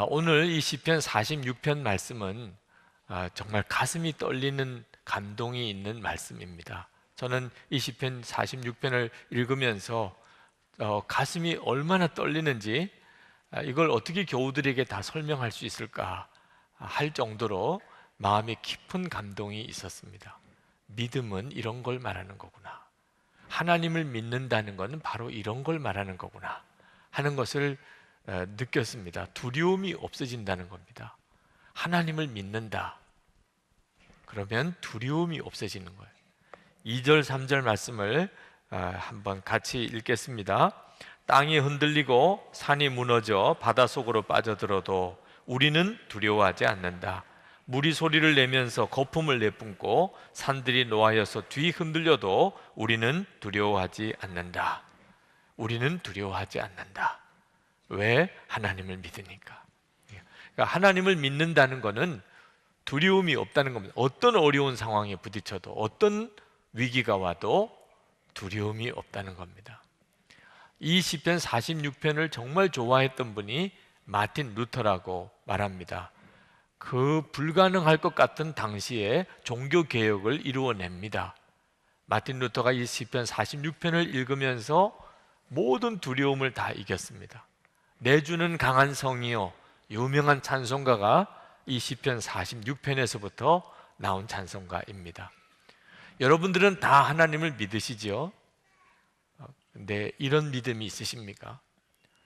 오늘 이 시편 46편 말씀은 정말 가슴이 떨리는 감동이 있는 말씀입니다. 저는 이 시편 46편을 읽으면서 가슴이 얼마나 떨리는지 이걸 어떻게 교우들에게 다 설명할 수 있을까 할 정도로 마음에 깊은 감동이 있었습니다. 믿음은 이런 걸 말하는 거구나. 하나님을 믿는다는 것은 바로 이런 걸 말하는 거구나 하는 것을 느꼈습니다. 두려움이 없어진다는 겁니다. 하나님을 믿는다. 그러면 두려움이 없어지는 거예요. 2절, 3절 말씀을 한번 같이 읽겠습니다. 땅이 흔들리고 산이 무너져 바닷속으로 빠져들어도 우리는 두려워하지 않는다. 물이 소리를 내면서 거품을 내뿜고 산들이 노하여서 뒤 흔들려도 우리는 두려워하지 않는다. 우리는 두려워하지 않는다. 왜? 하나님을 믿으니까. 그러니까 하나님을 믿는다는 것은 두려움이 없다는 겁니다. 어떤 어려운 상황에 부딪혀도, 어떤 위기가 와도 두려움이 없다는 겁니다. 이 시편 46편을 정말 좋아했던 분이 마틴 루터라고 말합니다. 그 불가능할 것 같은 당시에 종교 개혁을 이루어냅니다. 마틴 루터가 이 시편 46편을 읽으면서 모든 두려움을 다 이겼습니다. 내주는 강한 성이요, 유명한 찬송가가 이 시편 46편에서부터 나온 찬송가입니다. 여러분들은 다 하나님을 믿으시지요? 근데 이런 믿음이 있으십니까?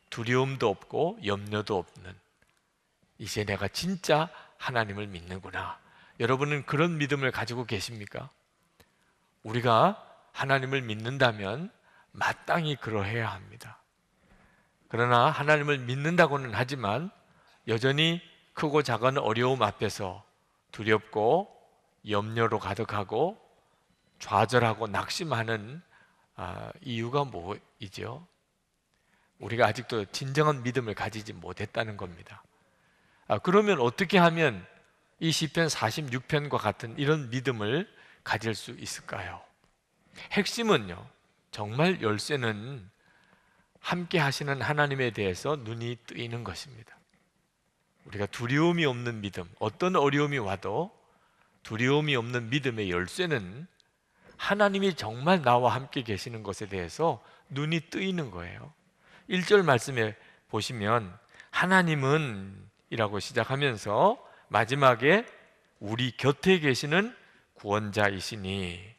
두려움도 없고 염려도 없는, 이제 내가 진짜 하나님을 믿는구나. 여러분은 그런 믿음을 가지고 계십니까? 우리가 하나님을 믿는다면 마땅히 그러해야 합니다. 그러나 하나님을 믿는다고는 하지만 여전히 크고 작은 어려움 앞에서 두렵고 염려로 가득하고 좌절하고 낙심하는 이유가 뭐이죠? 우리가 아직도 진정한 믿음을 가지지 못했다는 겁니다. 그러면 어떻게 하면 이 시편 46편과 같은 이런 믿음을 가질 수 있을까요? 핵심은요, 정말 열쇠는 함께 하시는 하나님에 대해서 눈이 뜨이는 것입니다. 우리가 두려움이 없는 믿음, 어떤 어려움이 와도 두려움이 없는 믿음의 열쇠는 하나님이 정말 나와 함께 계시는 것에 대해서 눈이 뜨이는 거예요. 1절 말씀에 보시면 하나님은 이라고 시작하면서 마지막에 우리 곁에 계시는 구원자이시니,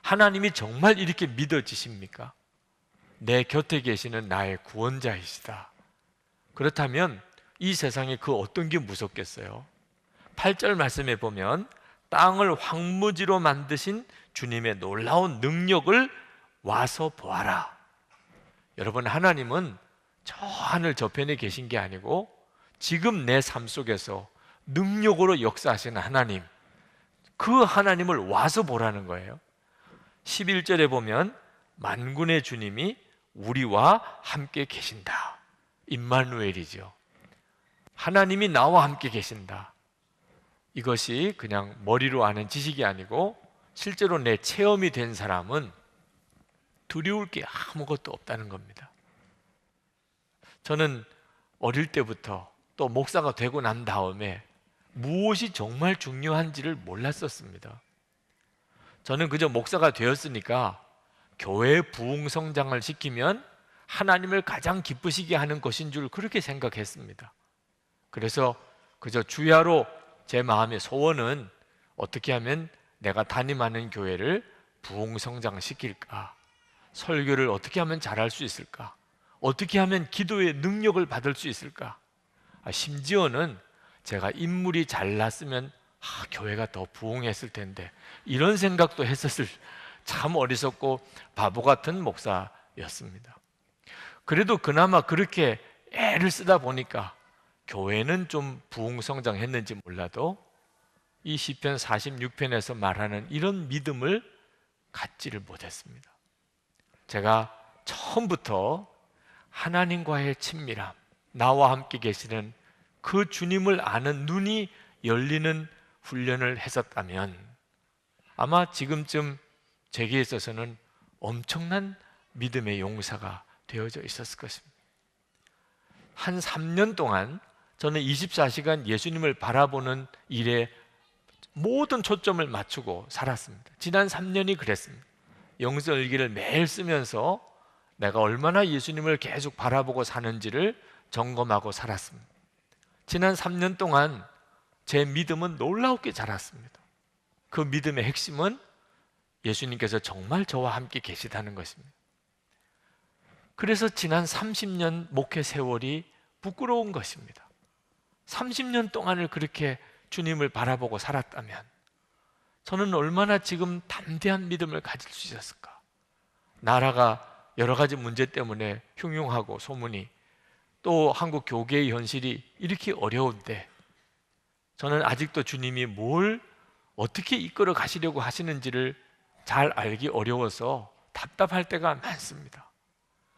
하나님이 정말 이렇게 믿어지십니까? 내 곁에 계시는 나의 구원자이시다. 그렇다면 이 세상에 그 어떤 게 무섭겠어요? 8절 말씀에 보면 땅을 황무지로 만드신 주님의 놀라운 능력을 와서 보아라. 여러분, 하나님은 저 하늘 저편에 계신 게 아니고 지금 내 삶 속에서 능력으로 역사하시는 하나님, 그 하나님을 와서 보라는 거예요. 11절에 보면 만군의 주님이 우리와 함께 계신다. 임마누엘이죠. 하나님이 나와 함께 계신다. 이것이 그냥 머리로 아는 지식이 아니고 실제로 내 체험이 된 사람은 두려울 게 아무것도 없다는 겁니다. 저는 어릴 때부터 또 목사가 되고 난 다음에 무엇이 정말 중요한지를 몰랐었습니다. 저는 그저 목사가 되었으니까 교회의 부흥 성장을 시키면 하나님을 가장 기쁘시게 하는 것인 줄 그렇게 생각했습니다. 그래서 그저 주야로 제 마음의 소원은 어떻게 하면 내가 담임하는 교회를 부흥 성장시킬까? 설교를 어떻게 하면 잘할 수 있을까? 어떻게 하면 기도의 능력을 받을 수 있을까? 심지어는 제가 인물이 잘났으면 교회가 더 부흥했을 텐데, 이런 생각도 했었을, 참 어리석고 바보 같은 목사였습니다. 그래도 그나마 그렇게 애를 쓰다 보니까 교회는 좀 부흥 성장했는지 몰라도 이 시편 46편에서 말하는 이런 믿음을 갖지를 못했습니다. 제가 처음부터 하나님과의 친밀함, 나와 함께 계시는 그 주님을 아는 눈이 열리는 훈련을 했었다면 아마 지금쯤 제게 있어서는 엄청난 믿음의 용사가 되어져 있었을 것입니다. 한 3년 동안 저는 24시간 예수님을 바라보는 일에 모든 초점을 맞추고 살았습니다. 지난 3년이 그랬습니다. 영성일기를 매일 쓰면서 내가 얼마나 예수님을 계속 바라보고 사는지를 점검하고 살았습니다. 지난 3년 동안 제 믿음은 놀라웠게 자랐습니다. 그 믿음의 핵심은 예수님께서 정말 저와 함께 계시다는 것입니다. 그래서 지난 30년 목회 세월이 부끄러운 것입니다. 30년 동안을 그렇게 주님을 바라보고 살았다면 저는 얼마나 지금 담대한 믿음을 가질 수 있었을까? 나라가 여러 가지 문제 때문에 흉흉하고 소문이, 또 한국 교계의 현실이 이렇게 어려운데 저는 아직도 주님이 뭘 어떻게 이끌어 가시려고 하시는지를 잘 알기 어려워서 답답할 때가 많습니다.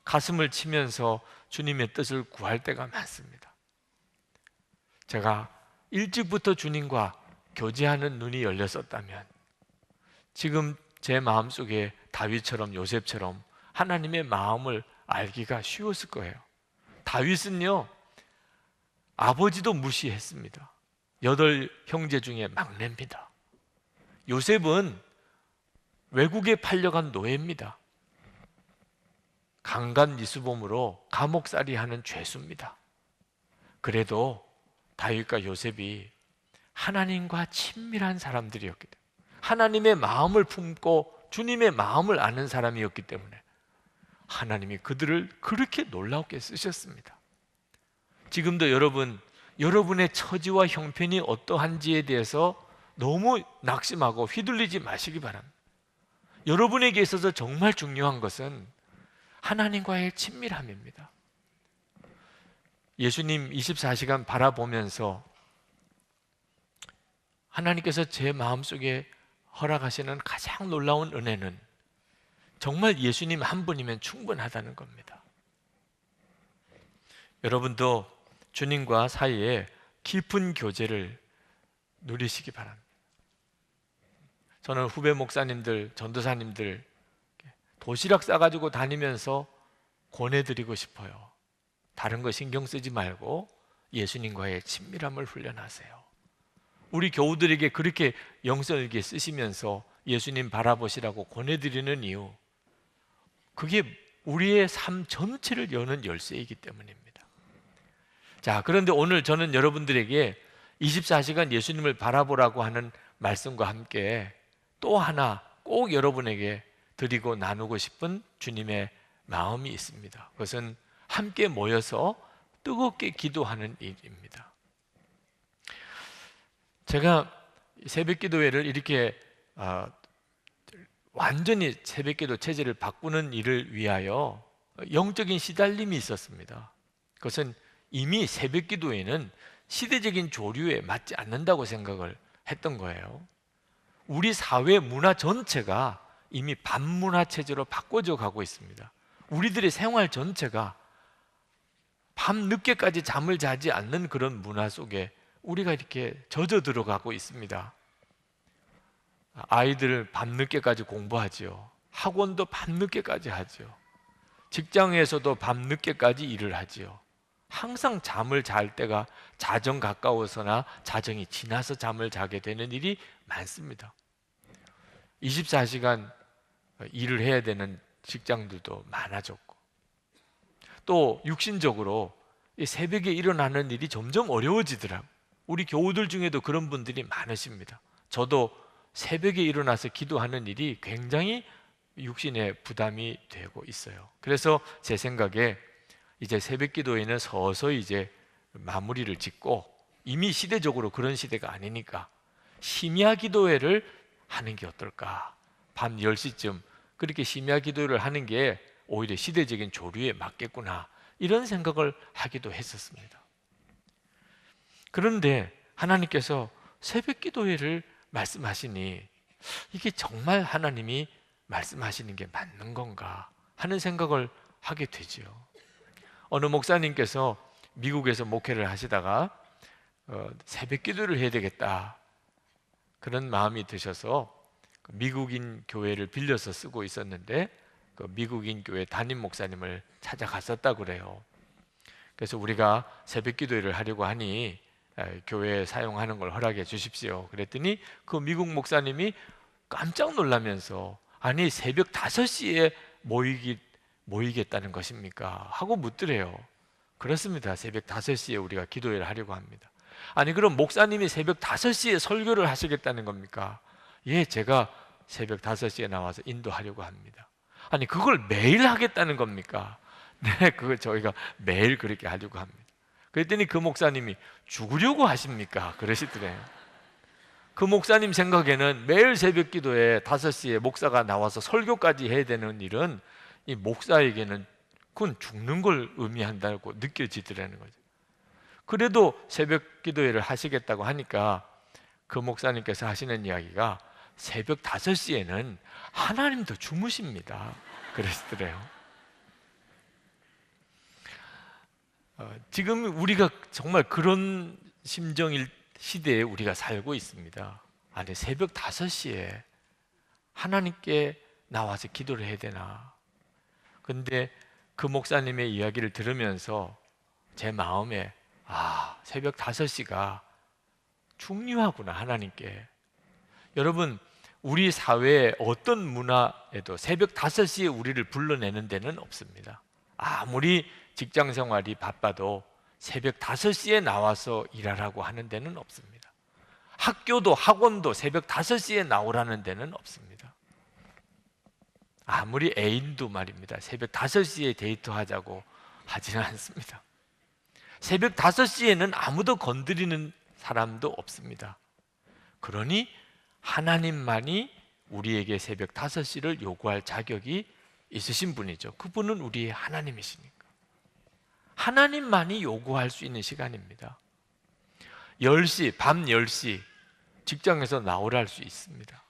가슴을 치면서 주님의 뜻을 구할 때가 많습니다. 제가 일찍부터 주님과 교제하는 눈이 열렸었다면 지금 제 마음속에 다윗처럼 요셉처럼 하나님의 마음을 알기가 쉬웠을 거예요. 다윗은요, 아버지도 무시했습니다. 8 형제 중에 막내입니다. 요셉은 외국에 팔려간 노예입니다. 강간 미수범으로 감옥살이 하는 죄수입니다. 그래도 다윗과 요셉이 하나님과 친밀한 사람들이었기 때문에, 하나님의 마음을 품고 주님의 마음을 아는 사람이었기 때문에 하나님이 그들을 그렇게 놀랍게 쓰셨습니다. 지금도 여러분의 처지와 형편이 어떠한지에 대해서 너무 낙심하고 휘둘리지 마시기 바랍니다. 여러분에게 있어서 정말 중요한 것은 하나님과의 친밀함입니다. 예수님 24시간 바라보면서 하나님께서 제 마음속에 허락하시는 가장 놀라운 은혜는 정말 예수님 한 분이면 충분하다는 겁니다. 여러분도 주님과 사이에 깊은 교제를 누리시기 바랍니다. 저는 후배 목사님들, 전도사님들 도시락 싸가지고 다니면서 권해드리고 싶어요. 다른 거 신경 쓰지 말고 예수님과의 친밀함을 훈련하세요. 우리 교우들에게 그렇게 영성일기 쓰시면서 예수님 바라보시라고 권해드리는 이유, 그게 우리의 삶 전체를 여는 열쇠이기 때문입니다. 자, 그런데 오늘 저는 여러분들에게 24시간 예수님을 바라보라고 하는 말씀과 함께 또 하나 꼭 여러분에게 드리고 나누고 싶은 주님의 마음이 있습니다. 그것은 함께 모여서 뜨겁게 기도하는 일입니다. 제가 새벽기도회를 이렇게 완전히 새벽기도 체제를 바꾸는 일을 위하여 영적인 시달림이 있었습니다. 그것은 이미 새벽기도회는 시대적인 조류에 맞지 않는다고 생각을 했던 거예요. 우리 사회 문화 전체가 이미 밤문화 체제로 바꿔져 가고 있습니다. 우리들의 생활 전체가 밤 늦게까지 잠을 자지 않는 그런 문화 속에 우리가 이렇게 젖어 들어가고 있습니다. 아이들 밤늦게까지 공부하지요. 학원도 밤늦게까지 하지요. 직장에서도 밤늦게까지 일을 하지요. 항상 잠을 잘 때가 자정 가까워서나 자정이 지나서 잠을 자게 되는 일이 많습니다. 24시간 일을 해야 되는 직장들도 많아졌고, 또 육신적으로 이 새벽에 일어나는 일이 점점 어려워지더라고요. 우리 교우들 중에도 그런 분들이 많으십니다. 저도 새벽에 일어나서 기도하는 일이 굉장히 육신에 부담이 되고 있어요. 그래서 제 생각에 이제 새벽 기도에는 서서히 이제 마무리를 짓고, 이미 시대적으로 그런 시대가 아니니까 심야 기도회를 하는 게 어떨까? 밤 10시쯤 그렇게 심야 기도를 하는 게 오히려 시대적인 조류에 맞겠구나, 이런 생각을 하기도 했었습니다. 그런데 하나님께서 새벽 기도회를 말씀하시니 이게 정말 하나님이 말씀하시는 게 맞는 건가 하는 생각을 하게 되지요. 어느 목사님께서 미국에서 목회를 하시다가 새벽 기도를 해야 되겠다, 그런 마음이 드셔서 미국인 교회를 빌려서 쓰고 있었는데 그 미국인 교회 담임 목사님을 찾아갔었다고 그래요. 그래서 우리가 새벽 기도회를 하려고 하니 교회에 사용하는 걸 허락해 주십시오. 그랬더니 그 미국 목사님이 깜짝 놀라면서 아니 새벽 5시에 모이겠다는 것입니까? 하고 묻더래요. 그렇습니다. 새벽 5시에 우리가 기도회를 하려고 합니다. 아니 그럼 목사님이 새벽 5시에 설교를 하시겠다는 겁니까? 예, 제가 새벽 5시에 나와서 인도하려고 합니다. 아니 그걸 매일 하겠다는 겁니까? 네, 그걸 저희가 매일 그렇게 하려고 합니다. 그랬더니 그 목사님이 죽으려고 하십니까? 그러시더래요. 그 목사님 생각에는 매일 새벽 기도에 5시에 목사가 나와서 설교까지 해야 되는 일은 이 목사에게는 그건 죽는 걸 의미한다고 느껴지더라는 거죠. 그래도 새벽 기도회를 하시겠다고 하니까 그 목사님께서 하시는 이야기가 새벽 5시에는 하나님도 주무십니다. 그러시더래요. 지금 우리가 정말 그런 심정일 시대에 우리가 살고 있습니다. 아니 새벽 5시에 하나님께 나와서 기도를 해야 되나? 근데 그 목사님의 이야기를 들으면서 제 마음에 새벽 5시가 중요하구나 하나님께. 여러분 우리 사회의 어떤 문화에도 새벽 5시에 우리를 불러내는 데는 없습니다. 아무리 직장 생활이 바빠도 새벽 5시에 나와서 일하라고 하는 데는 없습니다. 학교도 학원도 새벽 5시에 나오라는 데는 없습니다. 아무리 애인도 말입니다. 새벽 5시에 데이트하자고 하지는 않습니다. 새벽 5시에는 아무도 건드리는 사람도 없습니다. 그러니 하나님만이 우리에게 새벽 5시를 요구할 자격이 있으신 분이죠. 그분은 우리의 하나님이시니까. 하나님만이 요구할 수 있는 시간입니다. 10시, 밤 10시 직장에서 나오라 할 수 있습니다.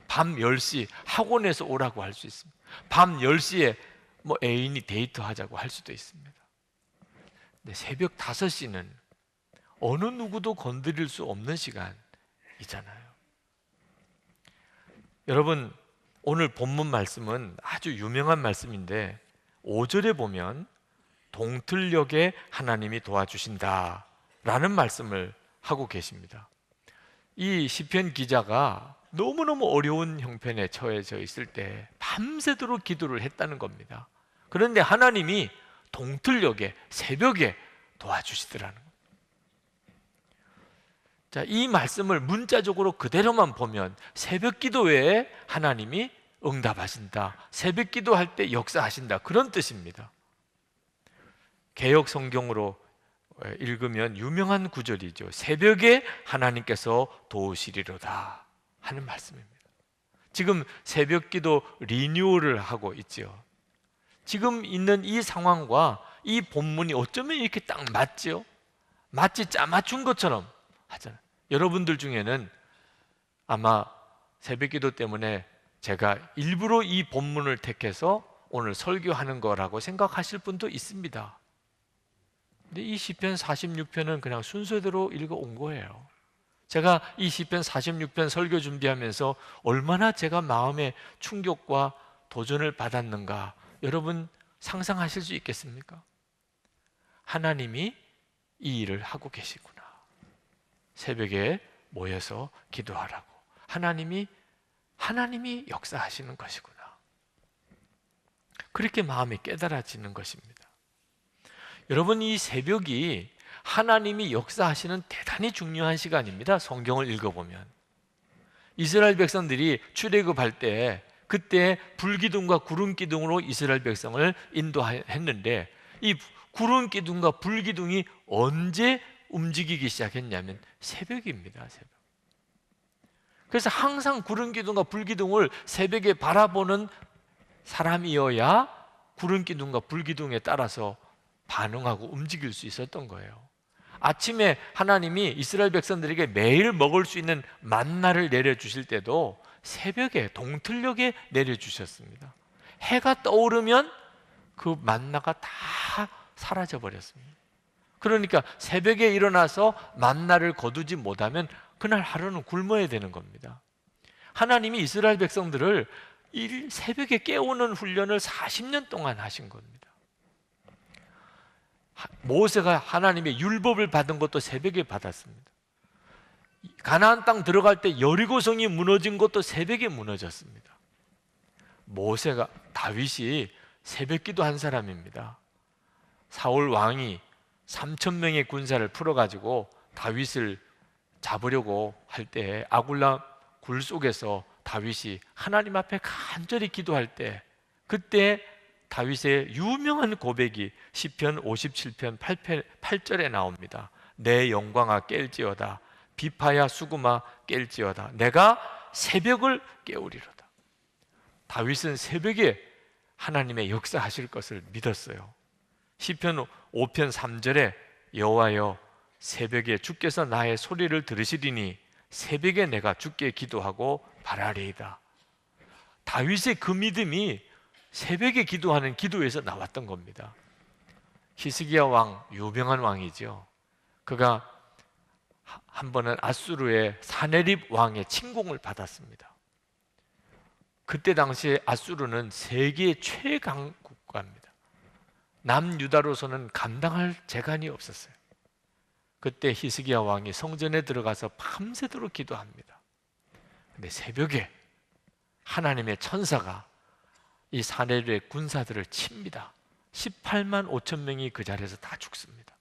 밤 10시 학원에서 오라고 할 수 있습니다. 밤 10시에 애인이 데이트하자고 할 수도 있습니다. 근데 새벽 5시는 어느 누구도 건드릴 수 없는 시간이잖아요. 여러분 오늘 본문 말씀은 아주 유명한 말씀인데 5절에 보면 동틀녘에 하나님이 도와주신다 라는 말씀을 하고 계십니다. 이 시편 기자가 너무너무 어려운 형편에 처해져 있을 때 밤새도록 기도를 했다는 겁니다. 그런데 하나님이 동틀녘에 새벽에 도와주시더라는 겁니다. 자, 이 말씀을 문자적으로 그대로만 보면 새벽 기도에 하나님이 응답하신다, 새벽 기도할 때 역사하신다, 그런 뜻입니다. 개역 성경으로 읽으면 유명한 구절이죠. 새벽에 하나님께서 도우시리로다 하는 말씀입니다. 지금 새벽 기도 리뉴얼을 하고 있죠. 지금 있는 이 상황과 이 본문이 어쩌면 이렇게 딱 맞죠? 마치 짜맞춘 것처럼 하잖아요. 여러분들 중에는 아마 새벽 기도 때문에 제가 일부러 이 본문을 택해서 오늘 설교하는 거라고 생각하실 분도 있습니다. 근데 이 시편 46편은 그냥 순서대로 읽어온 거예요. 제가 이 시편 46편 설교 준비하면서 얼마나 제가 마음의 충격과 도전을 받았는가 여러분 상상하실 수 있겠습니까? 하나님이 이 일을 하고 계시구나. 새벽에 모여서 기도하라고 하나님이 역사하시는 것이구나. 그렇게 마음이 깨달아지는 것입니다. 여러분 이 새벽이 하나님이 역사하시는 대단히 중요한 시간입니다. 성경을 읽어보면 이스라엘 백성들이 출애굽할 때 그때 불기둥과 구름기둥으로 이스라엘 백성을 인도했는데 이 구름기둥과 불기둥이 언제 움직이기 시작했냐면 새벽입니다. 새벽. 그래서 항상 구름기둥과 불기둥을 새벽에 바라보는 사람이어야 구름기둥과 불기둥에 따라서 반응하고 움직일 수 있었던 거예요. 아침에 하나님이 이스라엘 백성들에게 매일 먹을 수 있는 만나를 내려주실 때도 새벽에 동틀녘에 내려주셨습니다. 해가 떠오르면 그 만나가 다 사라져 버렸습니다. 그러니까 새벽에 일어나서 만나를 거두지 못하면 그날 하루는 굶어야 되는 겁니다. 하나님이 이스라엘 백성들을 새벽에 깨우는 훈련을 40년 동안 하신 겁니다. 모세가 하나님의 율법을 받은 것도 새벽에 받았습니다. 가나안 땅 들어갈 때 여리고성이 무너진 것도 새벽에 무너졌습니다. 다윗이 새벽 기도한 사람입니다. 사울 왕이 3천 명의 군사를 풀어가지고 다윗을 잡으려고 할 때 아굴람 굴 속에서 다윗이 하나님 앞에 간절히 기도할 때, 그때 다윗의 유명한 고백이 시편 57편 8절에 나옵니다. 내 영광아 깰지어다, 비파야 수금아 깰지어다, 내가 새벽을 깨우리로다. 다윗은 새벽에 하나님의 역사하실 것을 믿었어요. 시편 5편 3절에 여호와여 새벽에 주께서 나의 소리를 들으시리니 새벽에 내가 주께 기도하고 바라리이다. 다윗의 그 믿음이 새벽에 기도하는 기도에서 나왔던 겁니다. 히스기야 왕, 유명한 왕이죠. 그가 한 번은 아수르의 사네립 왕의 침공을 받았습니다. 그때 당시에 아수르는 세계 최강 국가입니다. 남유다로서는 감당할 재간이 없었어요. 그때 히스기야 왕이 성전에 들어가서 밤새도록 기도합니다. 근데 새벽에 하나님의 천사가 이 사네립의 군사들을 칩니다. 18만 5천 명이 그 자리에서 다 죽습니다.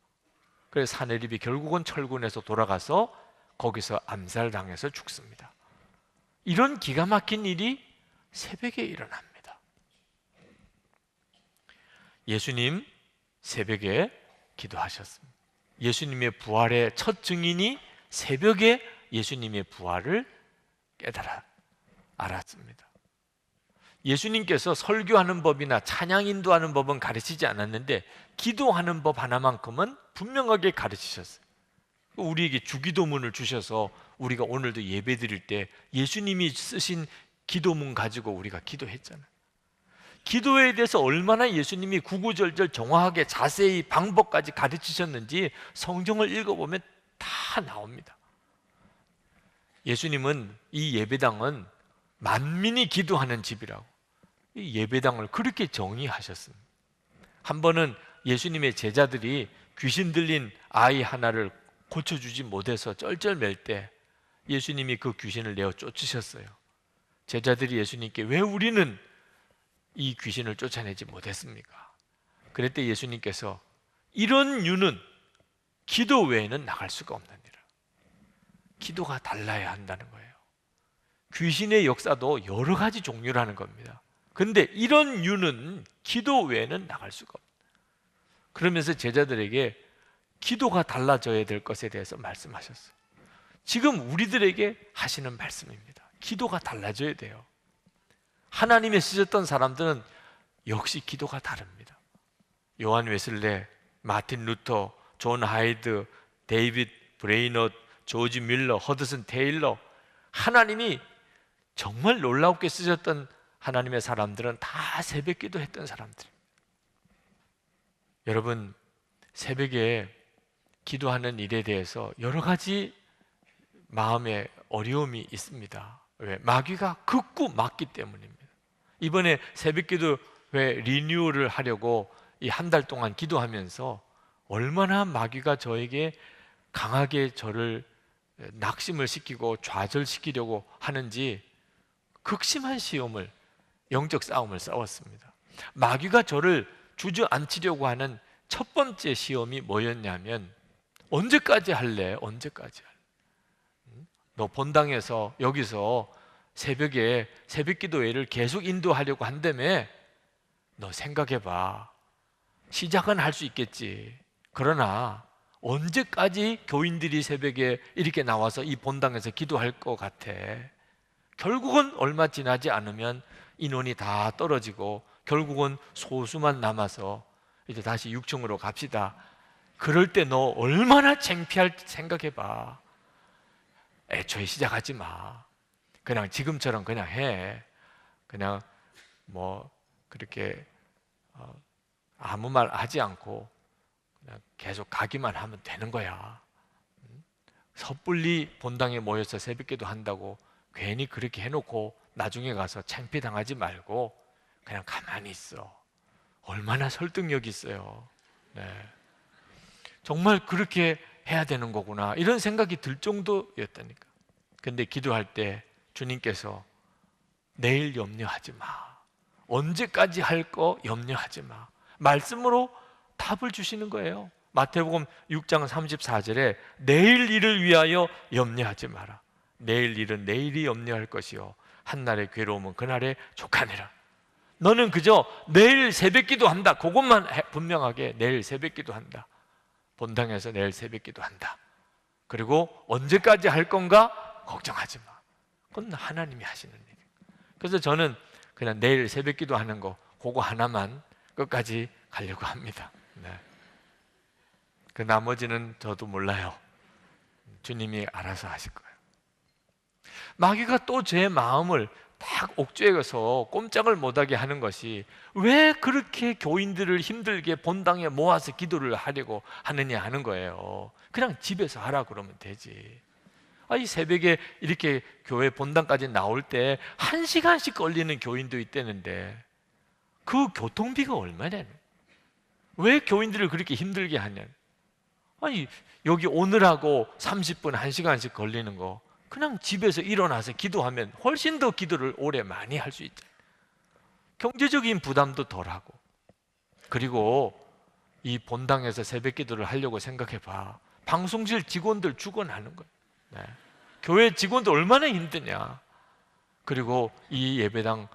그래서 사네립이 결국은 철군에서 돌아가서 거기서 암살당해서 죽습니다. 이런 기가 막힌 일이 새벽에 일어납니다. 예수님 새벽에 기도하셨습니다. 예수님의 부활의 첫 증인이 새벽에 예수님의 부활을 알았습니다. 예수님께서 설교하는 법이나 찬양 인도하는 법은 가르치지 않았는데 기도하는 법 하나만큼은 분명하게 가르치셨어요. 우리에게 주기도문을 주셔서 우리가 오늘도 예배 드릴 때 예수님이 쓰신 기도문 가지고 우리가 기도했잖아요. 기도에 대해서 얼마나 예수님이 구구절절 정확하게 자세히 방법까지 가르치셨는지 성경을 읽어보면 다 나옵니다. 예수님은 이 예배당은 만민이 기도하는 집이라고 이 예배당을 그렇게 정의하셨습니다. 한 번은 예수님의 제자들이 귀신 들린 아이 하나를 고쳐주지 못해서 쩔쩔맬 때 예수님이 그 귀신을 내어 쫓으셨어요. 제자들이 예수님께 왜 우리는 이 귀신을 쫓아내지 못했습니까? 그랬더니 예수님께서 이런 유는 기도 외에는 나갈 수가 없느니라. 기도가 달라야 한다는 거예요. 귀신의 역사도 여러 가지 종류라는 겁니다. 근데 이런 유는 기도 외에는 나갈 수가 없다. 그러면서 제자들에게 기도가 달라져야 될 것에 대해서 말씀하셨어요. 지금 우리들에게 하시는 말씀입니다. 기도가 달라져야 돼요. 하나님의 쓰셨던 사람들은 역시 기도가 다릅니다. 요한 웨슬레, 마틴 루터, 존 하이드, 데이빗 브레이넛, 조지 밀러, 허드슨 테일러, 하나님이 정말 놀랍게 쓰셨던 하나님의 사람들은 다 새벽 기도했던 사람들. 여러분, 새벽에 기도하는 일에 대해서 여러 가지 마음의 어려움이 있습니다. 왜? 마귀가 극구 막기 때문입니다. 이번에 새벽기도회 리뉴얼을 하려고 이 한 달 동안 기도하면서 얼마나 마귀가 저에게 강하게 저를 낙심을 시키고 좌절시키려고 하는지 극심한 시험을, 영적 싸움을 싸웠습니다. 마귀가 저를 주저앉히려고 하는 첫 번째 시험이 뭐였냐면 언제까지 할래? 언제까지 할래? 너 본당에서 여기서 새벽에 새벽기도회를 계속 인도하려고 한다며? 너 생각해봐. 시작은 할 수 있겠지. 그러나 언제까지 교인들이 새벽에 이렇게 나와서 이 본당에서 기도할 것 같아? 결국은 얼마 지나지 않으면 인원이 다 떨어지고 결국은 소수만 남아서 이제 다시 6층으로 갑시다. 그럴 때 너 얼마나 창피할지 생각해봐. 애초에 시작하지 마. 그냥 지금처럼 그냥 해. 그냥 뭐 그렇게 아무 말 하지 않고 그냥 계속 가기만 하면 되는 거야. 섣불리 본당에 모여서 새벽기도 한다고 괜히 그렇게 해놓고 나중에 가서 창피당하지 말고 그냥 가만히 있어. 얼마나 설득력 있어요. 네. 정말 그렇게 해야 되는 거구나 이런 생각이 들 정도였다니까. 근데 기도할 때 주님께서 내일 염려하지 마, 언제까지 할 거 염려하지 마, 말씀으로 답을 주시는 거예요. 마태복음 6장 34절에 내일 일을 위하여 염려하지 마라. 내일 일은 내일이 염려할 것이요 한날의 괴로움은 그날의 족하니라. 너는 그저 내일 새벽기도 한다, 그것만 분명하게 내일 새벽기도 한다, 본당에서 내일 새벽기도 한다, 그리고 언제까지 할 건가 걱정하지 마. 그건 하나님이 하시는 일. 그래서 저는 그냥 내일 새벽기도 하는 거 그거 하나만 끝까지 가려고 합니다. 네. 그 나머지는 저도 몰라요. 주님이 알아서 하실 거예요. 마귀가 또 제 마음을 딱 옥죄어서 꼼짝을 못하게 하는 것이, 왜 그렇게 교인들을 힘들게 본당에 모아서 기도를 하려고 하느냐 하는 거예요. 그냥 집에서 하라 그러면 되지. 이 새벽에 이렇게 교회 본당까지 나올 때 1시간씩 걸리는 교인도 있다는데 그 교통비가 얼마냐? 왜 교인들을 그렇게 힘들게 하냐? 아니, 여기 오늘하고 30분, 1시간씩 걸리는 거 그냥 집에서 일어나서 기도하면 훨씬 더 기도를 오래 많이 할 수 있잖아요. 경제적인 부담도 덜하고. 그리고 이 본당에서 새벽 기도를 하려고 생각해봐. 방송실 직원들 죽어나는 거예요. 네. 교회 직원들 얼마나 힘드냐. 그리고 이 예배당,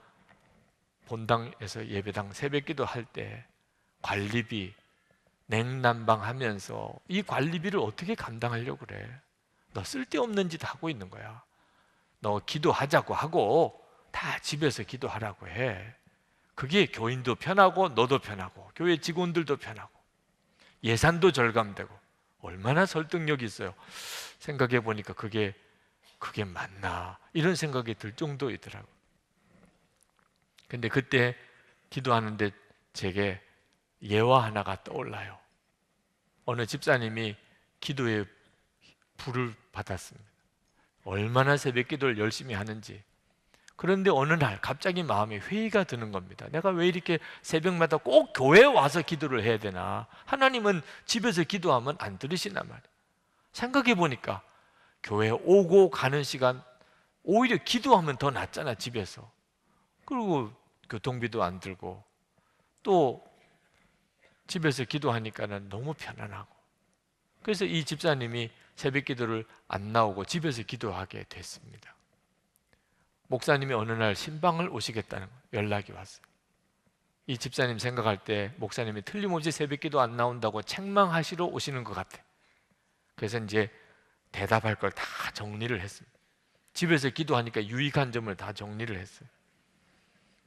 본당에서 예배당 새벽 기도 할 때 관리비, 냉난방 하면서 이 관리비를 어떻게 감당하려고 그래? 너 쓸데없는 짓 하고 있는 거야. 너 기도하자고 하고 다 집에서 기도하라고 해. 그게 교인도 편하고 너도 편하고 교회 직원들도 편하고 예산도 절감되고 얼마나 설득력이 있어요. 생각해 보니까 그게 맞나 이런 생각이 들 정도이더라고요. 근데 그때 기도하는데 제게 예화 하나가 떠올라요. 어느 집사님이 기도에 불을 받았습니다. 얼마나 새벽 기도를 열심히 하는지. 그런데 어느 날 갑자기 마음에 회의가 드는 겁니다. 내가 왜 이렇게 새벽마다 꼭 교회에 와서 기도를 해야 되나? 하나님은 집에서 기도하면 안 들으시나 말이에요. 생각해 보니까 교회 오고 가는 시간 오히려 기도하면 더 낫잖아, 집에서. 그리고 교통비도 안 들고 또 집에서 기도하니까는 너무 편안하고. 그래서 이 집사님이 새벽 기도를 안 나오고 집에서 기도하게 됐습니다. 목사님이 어느 날 신방을 오시겠다는 연락이 왔어요. 이 집사님 생각할 때 목사님이 틀림없이 새벽 기도 안 나온다고 책망하시러 오시는 것 같아. 그래서 이제 대답할 걸 다 정리를 했습니다. 집에서 기도하니까 유익한 점을 다 정리를 했어요.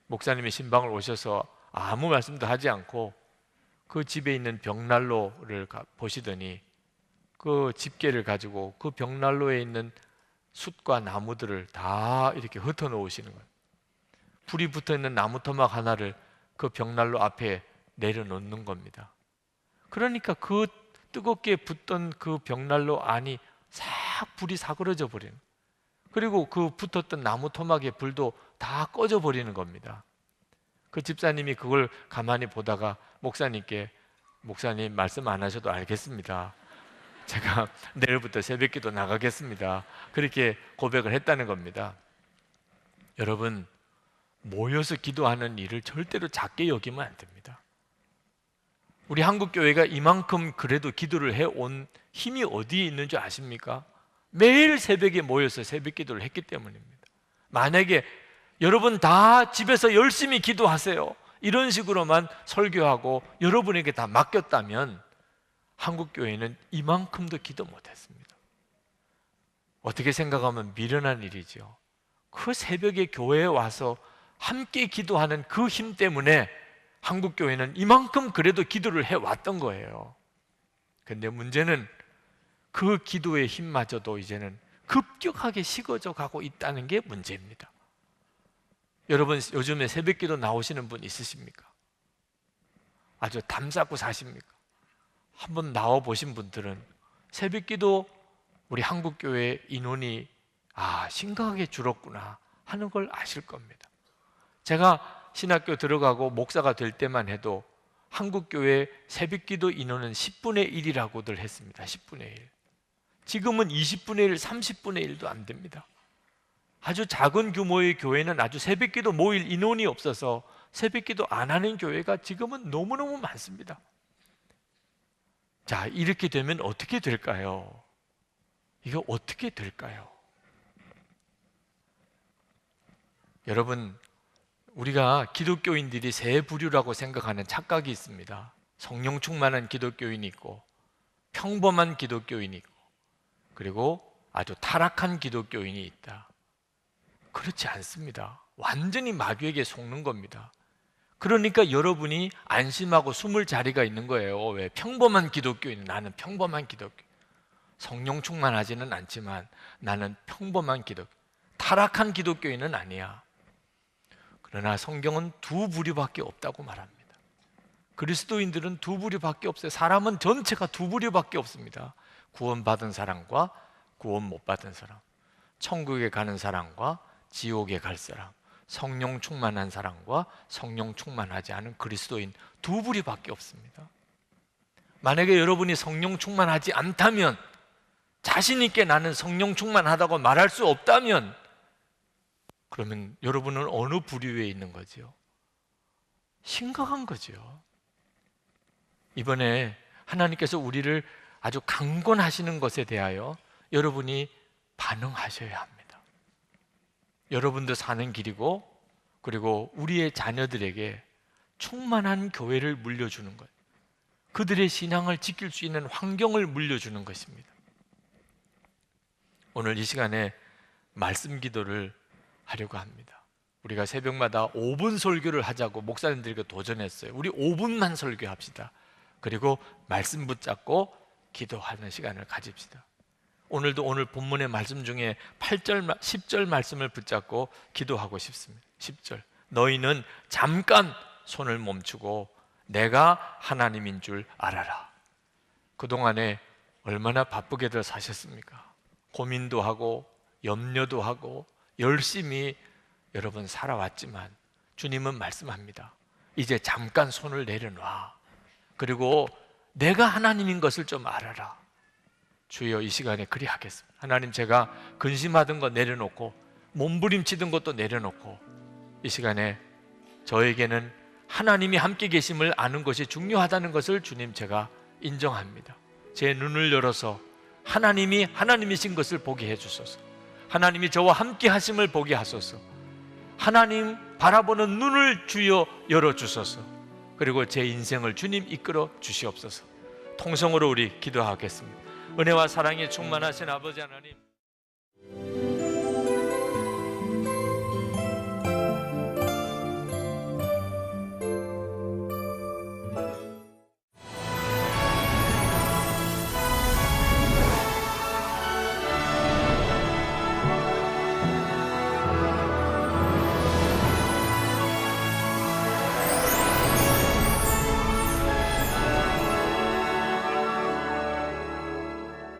목사님이 신방을 오셔서 아무 말씀도 하지 않고 그 집에 있는 벽난로를 보시더니 그 집게를 가지고 그 벽난로에 있는 숯과 나무들을 다 이렇게 흩어 놓으시는 거예요. 불이 붙어 있는 나무 토막 하나를 그 벽난로 앞에 내려놓는 겁니다. 그러니까 그 뜨겁게 붙던 그 벽난로 안이 싹 불이 사그러져 버리는, 그리고 그 붙었던 나무 토막의 불도 다 꺼져 버리는 겁니다. 그 집사님이 그걸 가만히 보다가 목사님께, 목사님 말씀 안 하셔도 알겠습니다. 제가 내일부터 새벽기도 나가겠습니다. 그렇게 고백을 했다는 겁니다. 여러분, 모여서 기도하는 일을 절대로 작게 여기면 안 됩니다. 우리 한국교회가 이만큼 그래도 기도를 해온 힘이 어디에 있는 줄 아십니까? 매일 새벽에 모여서 새벽기도를 했기 때문입니다. 만약에 여러분 다 집에서 열심히 기도하세요, 이런 식으로만 설교하고 여러분에게 다 맡겼다면 한국교회는 이만큼도 기도 못했습니다. 어떻게 생각하면 미련한 일이죠. 그 새벽에 교회에 와서 함께 기도하는 그 힘 때문에 한국교회는 이만큼 그래도 기도를 해왔던 거예요. 근데 문제는 그 기도의 힘마저도 이제는 급격하게 식어져 가고 있다는 게 문제입니다. 여러분, 요즘에 새벽기도 나오시는 분 있으십니까? 아주 담쌓고 사십니까? 한번 나와 보신 분들은 새벽기도 우리 한국교회 인원이 심각하게 줄었구나 하는 걸 아실 겁니다. 제가 신학교 들어가고 목사가 될 때만 해도 한국교회 새벽기도 인원은 10분의 1이라고들 했습니다. 10분의 1. 지금은 20분의 1, 30분의 1도 안 됩니다. 아주 작은 규모의 교회는 아주 새벽기도 모일 인원이 없어서 새벽기도 안 하는 교회가 지금은 너무너무 많습니다. 자, 이렇게 되면 어떻게 될까요? 이거 어떻게 될까요? 여러분, 우리가 기독교인들이 세 부류라고 생각하는 착각이 있습니다. 성령 충만한 기독교인이 있고, 평범한 기독교인이 있고, 그리고 아주 타락한 기독교인이 있다. 그렇지 않습니다. 완전히 마귀에게 속는 겁니다. 그러니까 여러분이 안심하고 숨을 자리가 있는 거예요. 왜? 평범한 기독교인, 나는 평범한 기독교. 성령 충만하지는 않지만 나는 평범한 기독교. 타락한 기독교인은 아니야. 그러나 성경은 두 부류밖에 없다고 말합니다. 그리스도인들은 두 부류밖에 없어요. 사람은 전체가 두 부류밖에 없습니다. 구원받은 사람과 구원 못 받은 사람, 천국에 가는 사람과 지옥에 갈 사람, 성령 충만한 사람과 성령 충만하지 않은 그리스도인 두 부류밖에 없습니다. 만약에 여러분이 성령 충만하지 않다면, 자신 있게 나는 성령 충만하다고 말할 수 없다면, 그러면 여러분은 어느 부류에 있는 거죠? 심각한 거죠. 이번에 하나님께서 우리를 아주 강권하시는 것에 대하여 여러분이 반응하셔야 합니다. 여러분도 사는 길이고, 그리고 우리의 자녀들에게 충만한 교회를 물려주는 것, 그들의 신앙을 지킬 수 있는 환경을 물려주는 것입니다. 오늘 이 시간에 말씀 기도를 하려고 합니다. 우리가 새벽마다 5분 설교를 하자고 목사님들에게 도전했어요. 우리 5분만 설교합시다. 그리고 말씀 붙잡고 기도하는 시간을 가집시다. 오늘도 오늘 본문의 말씀 중에 8절, 10절 말씀을 붙잡고 기도하고 싶습니다. 10절. 너희는 잠깐 손을 멈추고 내가 하나님인 줄 알아라. 그동안에 얼마나 바쁘게들 사셨습니까? 고민도 하고 염려도 하고 열심히 여러분 살아왔지만 주님은 말씀합니다. 이제 잠깐 손을 내려놔. 그리고 내가 하나님인 것을 좀 알아라. 주여, 이 시간에 그리하겠습니다. 하나님, 제가 근심하던 거 내려놓고 몸부림치던 것도 내려놓고 이 시간에 저에게는 하나님이 함께 계심을 아는 것이 중요하다는 것을 주님, 제가 인정합니다. 제 눈을 열어서 하나님이 하나님이신 것을 보게 해주소서. 하나님이 저와 함께 하심을 보게 하소서. 하나님 바라보는 눈을 주여 열어주소서. 그리고 제 인생을 주님 이끌어 주시옵소서. 통성으로 우리 기도하겠습니다. 은혜와 사랑이 충만하신 아버지 하나님,